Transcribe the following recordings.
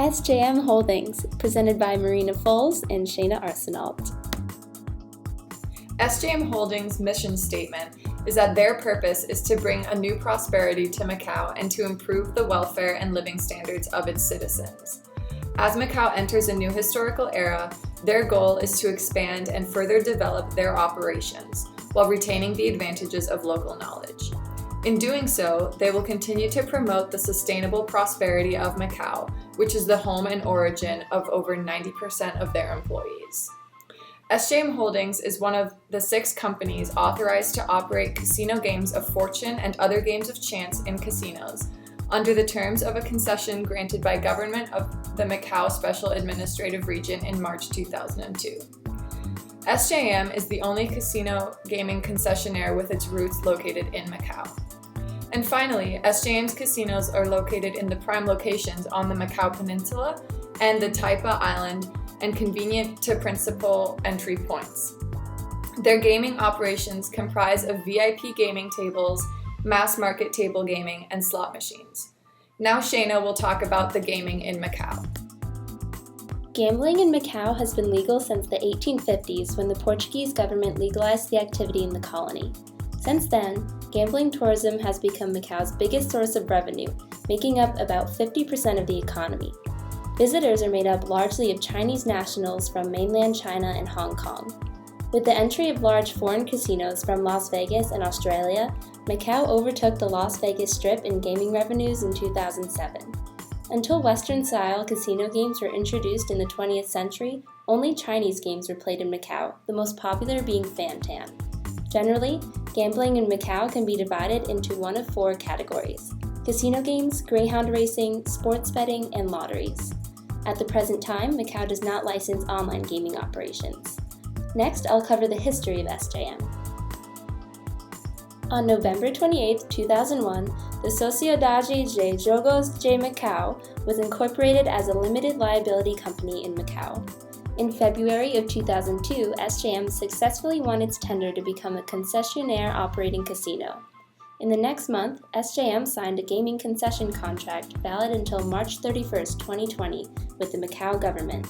SJM Holdings, presented by Marina Foles and Shayna Arsenault. SJM Holdings' mission statement is that their purpose is to bring a new prosperity to Macau and to improve the welfare and living standards of its citizens. As Macau enters a new historical era, their goal is to expand and further develop their operations while retaining the advantages of local knowledge. In doing so, they will continue to promote the sustainable prosperity of Macau, which is the home and origin of over 90% of their employees. SJM Holdings is one of the 6 companies authorized to operate casino games of fortune and other games of chance in casinos, under the terms of a concession granted by government of the Macau Special Administrative Region in March 2002. SJM is the only casino gaming concessionaire with its roots located in Macau. And finally, SJM's casinos are located in the prime locations on the Macau Peninsula and the Taipa Island and convenient to principal entry points. Their gaming operations comprise of VIP gaming tables, mass market table gaming, and slot machines. Now Shayna will talk about the gaming in Macau. Gambling in Macau has been legal since the 1850s when the Portuguese government legalized the activity in the colony. Since then, gambling tourism has become Macau's biggest source of revenue, making up about 50% of the economy. Visitors are made up largely of Chinese nationals from mainland China and Hong Kong. With the entry of large foreign casinos from Las Vegas and Australia, Macau overtook the Las Vegas Strip in gaming revenues in 2007. Until Western-style casino games were introduced in the 20th century, only Chinese games were played in Macau, the most popular being Fan-Tan. Generally, gambling in Macau can be divided into one of 4 categories: casino games, greyhound racing, sports betting, and lotteries. At the present time, Macau does not license online gaming operations. Next, I'll cover the history of SJM. On November 28, 2001, the Sociedade de Jogos de Macau was incorporated as a limited liability company in Macau. In February of 2002, SJM successfully won its tender to become a concessionaire operating casino. In the next month, SJM signed a gaming concession contract valid until March 31, 2020, with the Macau government.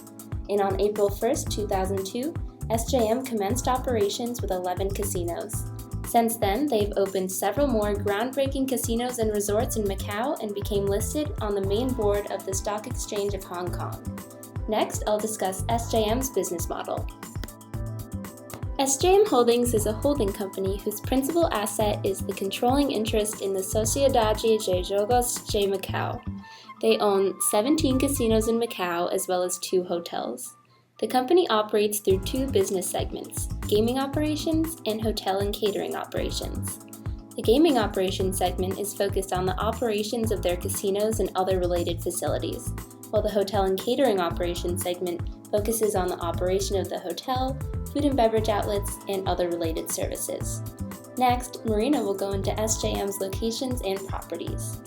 And on April 1, 2002, SJM commenced operations with 11 casinos. Since then, they've opened several more groundbreaking casinos and resorts in Macau and became listed on the main board of the Stock Exchange of Hong Kong. Next, I'll discuss SJM's business model. SJM Holdings is a holding company whose principal asset is the controlling interest in the Sociedade de Jogos de Macau. They own 17 casinos in Macau as well as 2 hotels. The company operates through 2 business segments: gaming operations and hotel and catering operations. The gaming operations segment is focused on the operations of their casinos and other related facilities, while the hotel and catering operations segment focuses on the operation of the hotel, food and beverage outlets, and other related services. Next, Marina will go into SJM's locations and properties.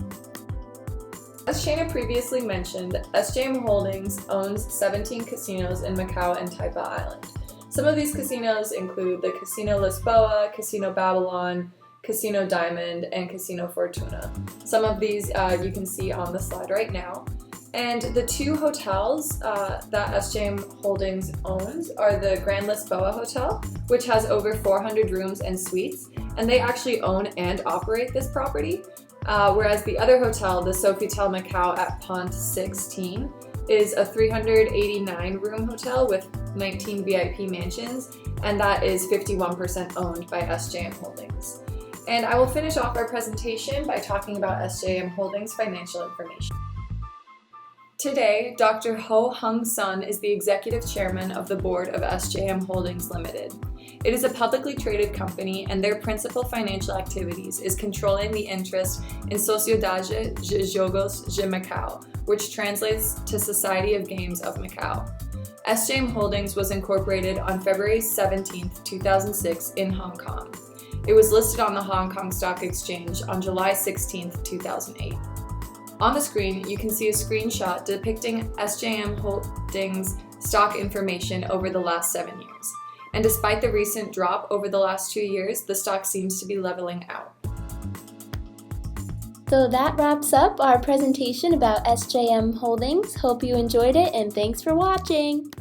As Shayna previously mentioned, SJM Holdings owns 17 casinos in Macau and Taipa Island. Some of these casinos include the Casino Lisboa, Casino Babylon, Casino Diamond, and Casino Fortuna. Some of these you can see on the slide right now. And the 2 hotels that SJM Holdings owns are the Grand Lisboa Hotel, which has over 400 rooms and suites, and they actually own and operate this property. Whereas the other hotel, the Sofitel Macau at Pont 16, is a 389-room hotel with 19 VIP mansions, and that is 51% owned by SJM Holdings. And I will finish off our presentation by talking about SJM Holdings' financial information. Today, Dr. Ho Hung Sun is the executive chairman of the board of SJM Holdings Limited. It is a publicly traded company, and their principal financial activities is controlling the interest in Sociedade de Jogos de Macau, which translates to Society of Games of Macau. SJM Holdings was incorporated on February 17, 2006 in Hong Kong. It was listed on the Hong Kong Stock Exchange on July 16, 2008. On the screen, you can see a screenshot depicting SJM Holdings stock information over the last 7 years. And despite the recent drop over the last 2 years, the stock seems to be leveling out. So that wraps up our presentation about SJM Holdings. Hope you enjoyed it and thanks for watching!